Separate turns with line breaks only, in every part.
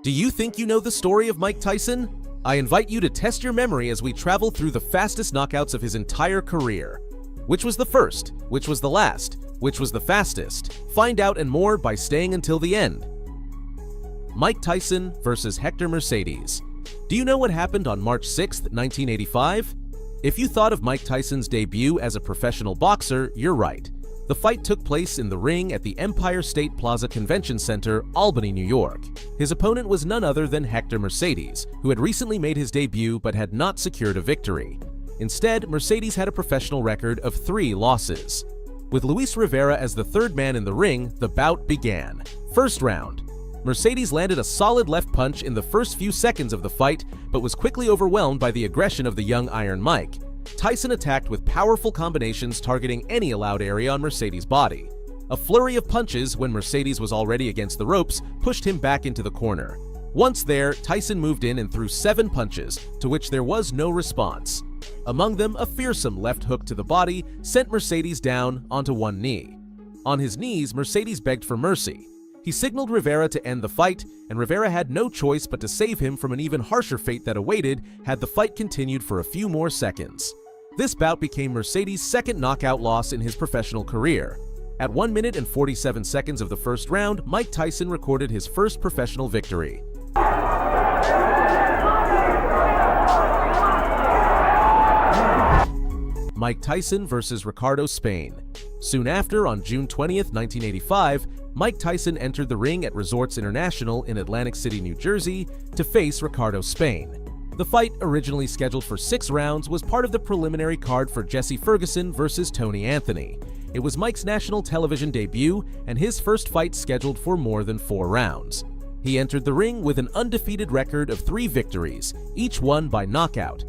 Do you think you know the story of Mike Tyson? I invite you to test your memory as we travel through the fastest knockouts of his entire career. Which was the first? Which was the last? Which was the fastest? Find out and more by staying until the end. Mike Tyson versus Hector Mercedes. Do you know what happened on March 6, 1985? If you thought of Mike Tyson's debut as a professional boxer, you're right. The fight took place in the ring at the Empire State Plaza Convention Center, Albany, New York. His opponent was none other than Hector Mercedes, who had recently made his debut but had not secured a victory. Instead, Mercedes had a professional record of 3 losses. With Luis Rivera as the third man in the ring, the bout began. First round. Mercedes landed a solid left punch in the first few seconds of the fight, but was quickly overwhelmed by the aggression of the young Iron Mike. Tyson attacked with powerful combinations targeting any allowed area on Mercedes' body. A flurry of punches, when Mercedes was already against the ropes, pushed him back into the corner. Once there, Tyson moved in and threw 7 punches, to which there was no response. Among them, a fearsome left hook to the body sent Mercedes down onto one knee. On his knees, Mercedes begged for mercy. He signaled Rivera to end the fight, and Rivera had no choice but to save him from an even harsher fate that awaited had the fight continued for a few more seconds. This bout became Mercedes' second knockout loss in his professional career. At 1 minute and 47 seconds of the first round, Mike Tyson recorded his first professional victory. Mike Tyson versus Ricardo Spain. Soon after, on June 20, 1985, Mike Tyson entered the ring at Resorts International in Atlantic City, New Jersey, to face Ricardo Spain. The fight, originally scheduled for 6 rounds, was part of the preliminary card for Jesse Ferguson versus Tony Anthony. It was Mike's national television debut and his first fight scheduled for more than 4 rounds. He entered the ring with an undefeated record of 3 victories, each won by knockout.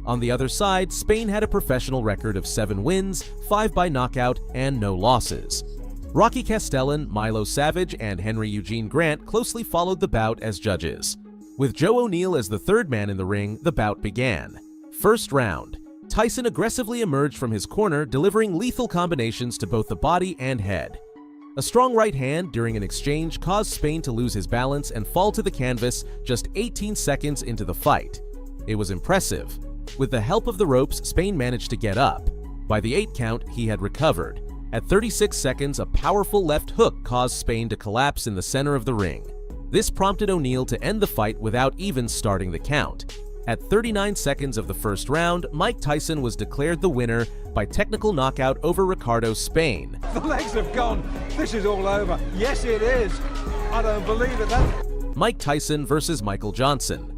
On the other side, Spain had a professional record of 7 wins, 5 by knockout, and no losses. Rocky Castellan, Milo Savage, and Henry Eugene Grant closely followed the bout as judges. With Joe O'Neill as the third man in the ring, the bout began. First round. Tyson aggressively emerged from his corner, delivering lethal combinations to both the body and head. A strong right hand during an exchange caused Spain to lose his balance and fall to the canvas just 18 seconds into the fight. It was impressive. With the help of the ropes, Spain managed to get up. By the 8 count, he had recovered. At 36 seconds, a powerful left hook caused Spain to collapse in the center of the ring. This prompted O'Neill to end the fight without even starting the count. At 39 seconds of the first round, Mike Tyson was declared the winner by technical knockout over Ricardo Spain.
The legs have gone. This is all over. Yes, it is. I don't believe it.
Mike Tyson versus Michael Johnson.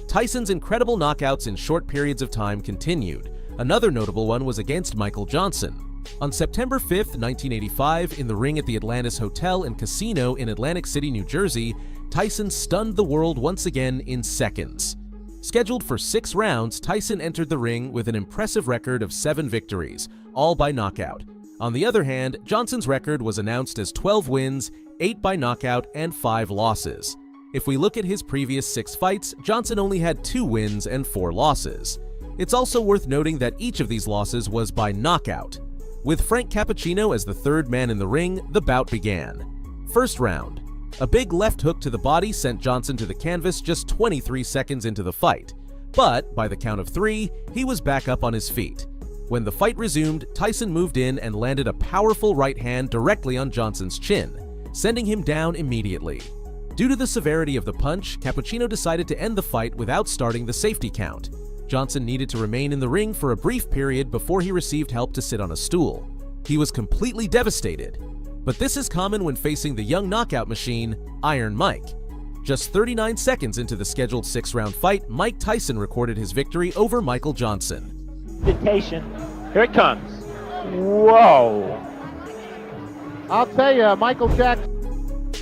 Tyson's incredible knockouts in short periods of time continued. Another notable one was against Michael Johnson. On September 5, 1985, in the ring at the Atlantis Hotel and Casino in Atlantic City, New Jersey, Tyson stunned the world once again in seconds. Scheduled for 6 rounds, Tyson entered the ring with an impressive record of 7 victories, all by knockout. On the other hand, Johnson's record was announced as 12 wins, 8 by knockout, and 5 losses. If we look at his previous 6 fights, Johnson only had 2 wins and 4 losses. It's also worth noting that each of these losses was by knockout. With Frank Cappuccino as the third man in the ring, the bout began. First round. A big left hook to the body sent Johnson to the canvas just 23 seconds into the fight. But, by the count of 3, he was back up on his feet. When the fight resumed, Tyson moved in and landed a powerful right hand directly on Johnson's chin, sending him down immediately. Due to the severity of the punch, Cappuccino decided to end the fight without starting the safety count. Johnson needed to remain in the ring for a brief period before he received help to sit on a stool. He was completely devastated. But this is common when facing the young knockout machine, Iron Mike. Just 39 seconds into the scheduled 6-round fight, Mike Tyson recorded his victory over Michael Johnson.
Dictation. Here it comes. Whoa. I'll tell you, Michael Jackson.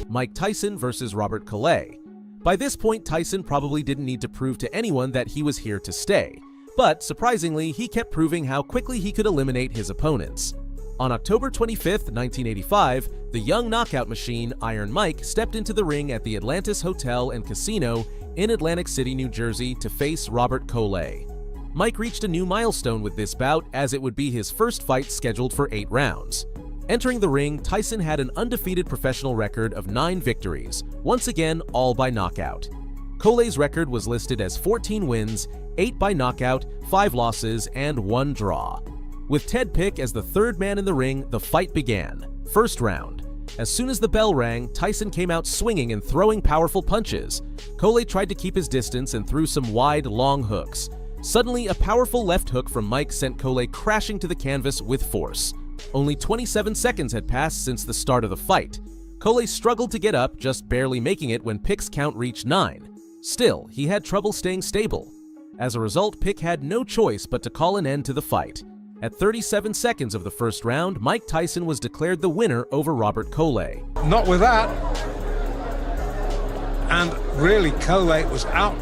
Mike Tyson versus Robert Collet. By this point, Tyson probably didn't need to prove to anyone that he was here to stay. But surprisingly, he kept proving how quickly he could eliminate his opponents. On October 25, 1985, the young knockout machine, Iron Mike, stepped into the ring at the Atlantis Hotel and Casino in Atlantic City, New Jersey to face Robert Collet. Mike reached a new milestone with this bout, as it would be his first fight scheduled for 8 rounds. Entering the ring, Tyson had an undefeated professional record of 9 victories, once again all by knockout. Cole's record was listed as 14 wins, 8 by knockout, 5 losses, and 1 draw. With Ted Pick as the third man in the ring, the fight began. First round. As soon as the bell rang, Tyson came out swinging and throwing powerful punches. Cole tried to keep his distance and threw some wide, long hooks. Suddenly, a powerful left hook from Mike sent Cole crashing to the canvas with force. Only 27 seconds had passed since the start of the fight. Cole struggled to get up, just barely making it when Pick's count reached 9. Still, he had trouble staying stable. As a result, Pick had no choice but to call an end to the fight. At 37 seconds of the first round, Mike Tyson was declared the winner over Robert Cole.
Not with that. And really, Cole was out.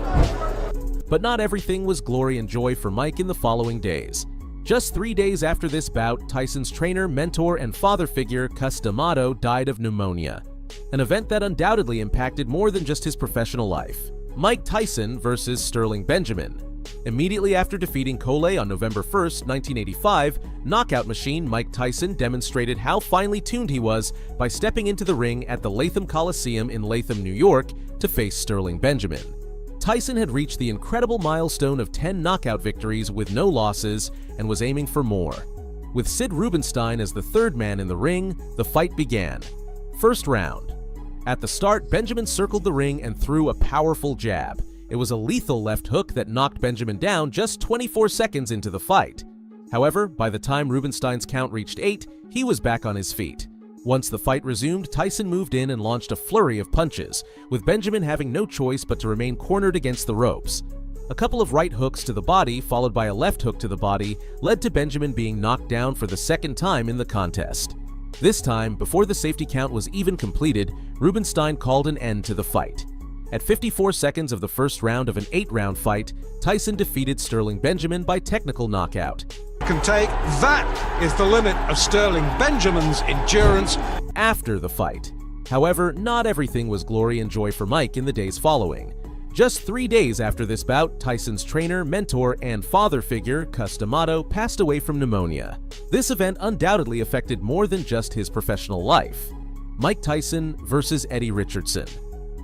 But not everything was glory and joy for Mike in the following days. Just 3 days after this bout, Tyson's trainer, mentor, and father figure, Cus D'Amato, died of pneumonia. An event that undoubtedly impacted more than just his professional life. Mike Tyson versus Sterling Benjamin. Immediately after defeating Cole on November 1st, 1985, knockout machine Mike Tyson demonstrated how finely tuned he was by stepping into the ring at the Latham Coliseum in Latham, New York, to face Sterling Benjamin. Tyson had reached the incredible milestone of 10 knockout victories with no losses and was aiming for more. With Sid Rubenstein as the third man in the ring, the fight began. First round. At the start, Benjamin circled the ring and threw a powerful jab. It was a lethal left hook that knocked Benjamin down just 24 seconds into the fight. However, by the time Rubenstein's count reached 8, he was back on his feet. Once the fight resumed, Tyson moved in and launched a flurry of punches, with Benjamin having no choice but to remain cornered against the ropes. A couple of right hooks to the body, followed by a left hook to the body, led to Benjamin being knocked down for the second time in the contest. This time, before the safety count was even completed, Rubenstein called an end to the fight. At 54 seconds of the first round of an 8-round fight, Tyson defeated Sterling Benjamin by technical knockout.
Can take that is the limit of Sterling Benjamin's endurance.
After the fight. However, not everything was glory and joy for Mike in the days following. Just 3 days after this bout, Tyson's trainer, mentor, and father figure, Cus D'Amato, passed away from pneumonia. This event undoubtedly affected more than just his professional life. Mike Tyson versus Eddie Richardson.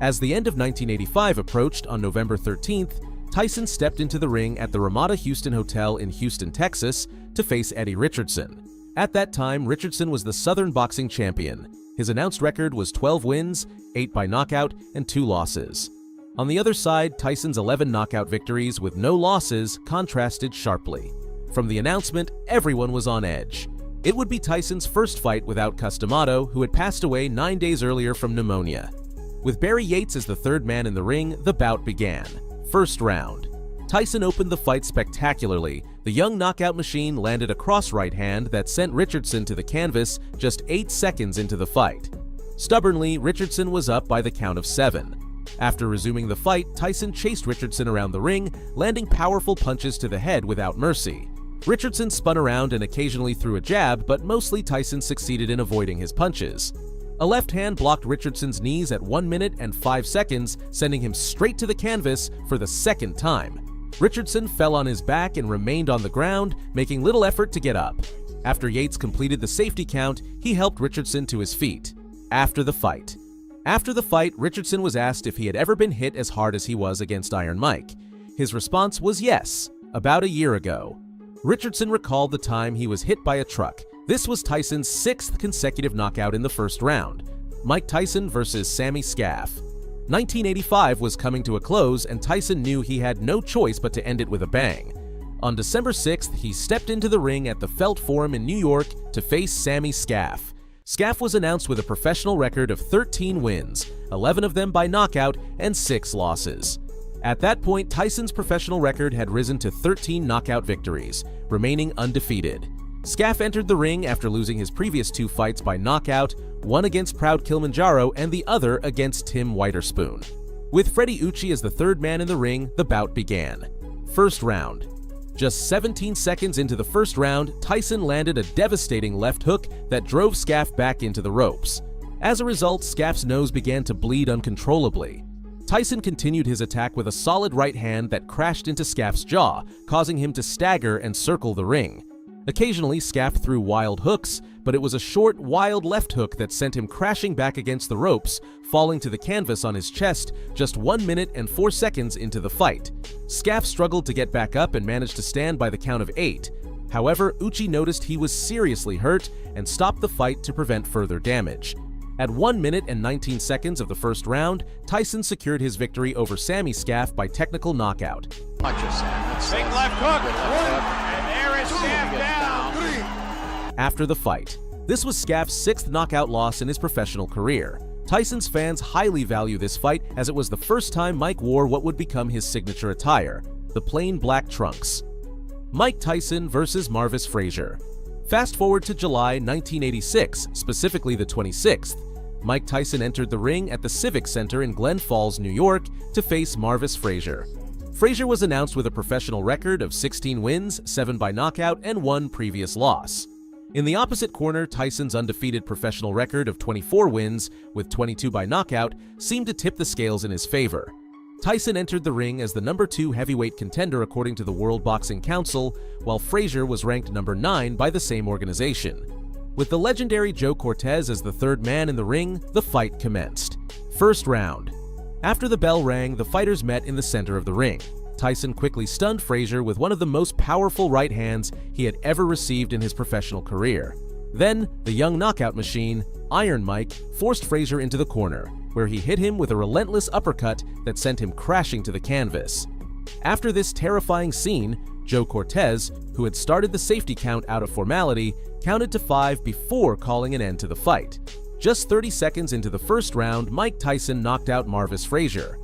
As the end of 1985 approached on November 13th, Tyson stepped into the ring at the Ramada Houston Hotel in Houston, Texas, to face Eddie Richardson. At that time, Richardson was the Southern boxing champion. His announced record was 12 wins, 8 by knockout, and 2 losses. On the other side, Tyson's 11 knockout victories with no losses contrasted sharply. From the announcement, everyone was on edge. It would be Tyson's first fight without Cus D'Amato, who had passed away 9 days earlier from pneumonia. With Barry Yates as the third man in the ring, the bout began. First round. Tyson opened the fight spectacularly. The young knockout machine landed a cross right hand that sent Richardson to the canvas just 8 seconds into the fight. Stubbornly, Richardson was up by the count of 7. After resuming the fight, Tyson chased Richardson around the ring, landing powerful punches to the head without mercy. Richardson spun around and occasionally threw a jab, but mostly Tyson succeeded in avoiding his punches. A left hand blocked Richardson's knees at 1 minute and 5 seconds, sending him straight to the canvas for the second time. Richardson fell on his back and remained on the ground, making little effort to get up. After Yates completed the safety count, he helped Richardson to his feet. After the fight, Richardson was asked if he had ever been hit as hard as he was against Iron Mike. His response was yes, about a year ago. Richardson recalled the time he was hit by a truck. This was Tyson's 6th consecutive knockout in the first round. Mike Tyson versus Sammy Scaff. 1985 was coming to a close, and Tyson knew he had no choice but to end it with a bang. On December 6th, he stepped into the ring at the Felt Forum in New York to face Sammy Scaff. Scaff was announced with a professional record of 13 wins, 11 of them by knockout, and 6 losses. At that point, Tyson's professional record had risen to 13 knockout victories, remaining undefeated. Scaff entered the ring after losing his previous 2 fights by knockout, one against Proud Kilimanjaro and the other against Tim Witherspoon. With Freddie Ucci as the third man in the ring, the bout began. First round. Just 17 seconds into the first round, Tyson landed a devastating left hook that drove Scaff back into the ropes. As a result, Scaff's nose began to bleed uncontrollably. Tyson continued his attack with a solid right hand that crashed into Scaff's jaw, causing him to stagger and circle the ring. Occasionally, Scaff threw wild hooks, but it was a short, wild left hook that sent him crashing back against the ropes, falling to the canvas on his chest just 1 minute and 4 seconds into the fight. Scaff struggled to get back up and managed to stand by the count of 8. However, Uchi noticed he was seriously hurt and stopped the fight to prevent further damage. At 1 minute and 19 seconds of the first round, Tyson secured his victory over Sammy Scaff by technical knockout.
Big left hook. And there is Scaff down.
After the fight, this was Scaff's 6th knockout loss in his professional career. Tyson's fans highly value this fight as it was the first time Mike wore what would become his signature attire, the plain black trunks. Mike Tyson versus Marvis Frazier. Fast forward to July 1986, specifically the 26th. Mike Tyson entered the ring at the Civic Center in Glen Falls, New York, to face Marvis Frazier. Frazier was announced with a professional record of 16 wins, 7 by knockout, and 1 previous loss. In the opposite corner, Tyson's undefeated professional record of 24 wins, with 22 by knockout, seemed to tip the scales in his favor. Tyson entered the ring as the number 2 heavyweight contender according to the World Boxing Council, while Frazier was ranked number 9 by the same organization. With the legendary Joe Cortez as the 3rd man in the ring, the fight commenced. First round. After the bell rang, the fighters met in the center of the ring. Tyson quickly stunned Frazier with one of the most powerful right hands he had ever received in his professional career. Then, the young knockout machine, Iron Mike, forced Frazier into the corner, where he hit him with a relentless uppercut that sent him crashing to the canvas. After this terrifying scene, Joe Cortez, who had started the safety count out of formality, counted to 5 before calling an end to the fight. Just 30 seconds into the first round, Mike Tyson knocked out Marvis Frazier.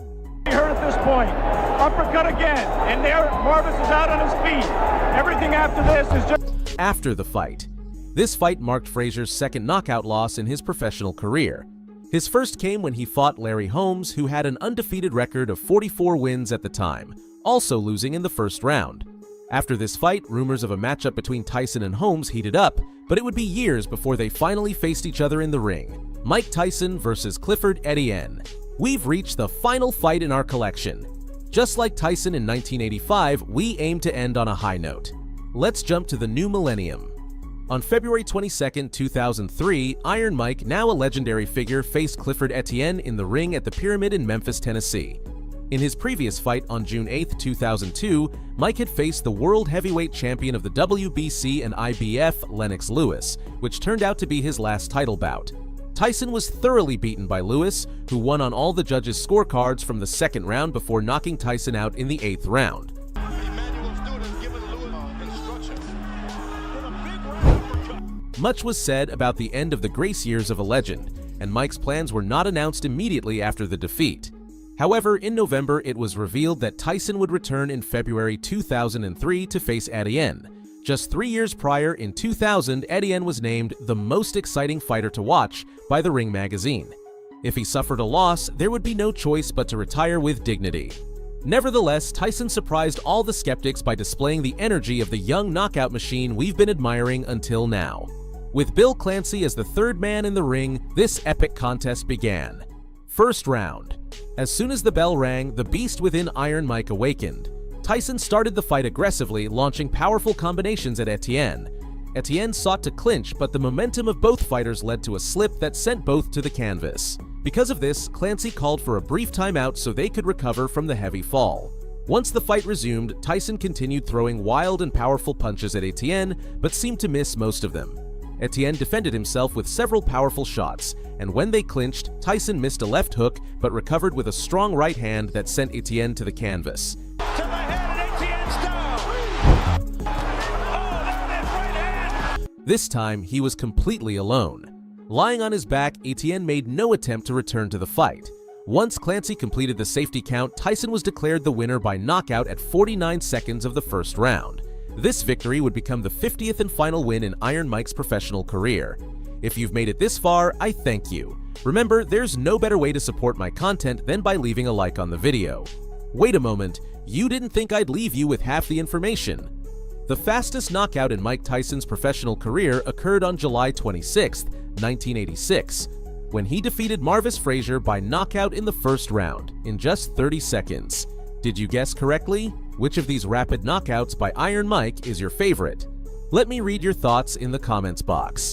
He hurt at this point. Uppercut again, and there Marvis is out on his feet. Everything after this is just...
After the fight. This fight marked Frazier's 2nd knockout loss in his professional career. His first came when he fought Larry Holmes, who had an undefeated record of 44 wins at the time, also losing in the first round. After this fight, rumors of a matchup between Tyson and Holmes heated up, but it would be years before they finally faced each other in the ring. Mike Tyson versus Clifford Etienne. We've reached the final fight in our collection. Just like Tyson in 1985, we aim to end on a high note. Let's jump to the new millennium. On February 22, 2003, Iron Mike, now a legendary figure, faced Clifford Etienne in the ring at the Pyramid in Memphis, Tennessee. In his previous fight on June 8, 2002, Mike had faced the world heavyweight champion of the WBC and IBF, Lennox Lewis, which turned out to be his last title bout. Tyson was thoroughly beaten by Lewis, who won on all the judges' scorecards from the 2nd round before knocking Tyson out in the 8th round. Much was said about the end of the grace years of a legend, and Mike's plans were not announced immediately after the defeat. However, in November, it was revealed that Tyson would return in February 2003 to face Etienne. Just 3 years prior, in 2000, Etienne was named the most exciting fighter to watch by The Ring magazine. If he suffered a loss, there would be no choice but to retire with dignity. Nevertheless, Tyson surprised all the skeptics by displaying the energy of the young knockout machine we've been admiring until now. With Bill Clancy as the 3rd man in the ring, this epic contest began. First round. As soon as the bell rang, the beast within Iron Mike awakened. Tyson started the fight aggressively, launching powerful combinations at Etienne. Etienne sought to clinch, but the momentum of both fighters led to a slip that sent both to the canvas. Because of this, Clancy called for a brief timeout so they could recover from the heavy fall. Once the fight resumed, Tyson continued throwing wild and powerful punches at Etienne, but seemed to miss most of them. Etienne defended himself with several powerful shots, and when they clinched, Tyson missed a left hook but recovered with a strong right hand that sent Etienne to the canvas. This time, he was completely alone. Lying on his back, Etienne made no attempt to return to the fight. Once Clancy completed the safety count, Tyson was declared the winner by knockout at 49 seconds of the first round. This victory would become the 50th and final win in Iron Mike's professional career. If you've made it this far, I thank you. Remember, there's no better way to support my content than by leaving a like on the video. Wait a moment, you didn't think I'd leave you with half the information. The fastest knockout in Mike Tyson's professional career occurred on July 26, 1986, when he defeated Marvis Frazier by knockout in the first round in just 30 seconds. Did you guess correctly? Which of these rapid knockouts by Iron Mike is your favorite? Let me read your thoughts in the comments box.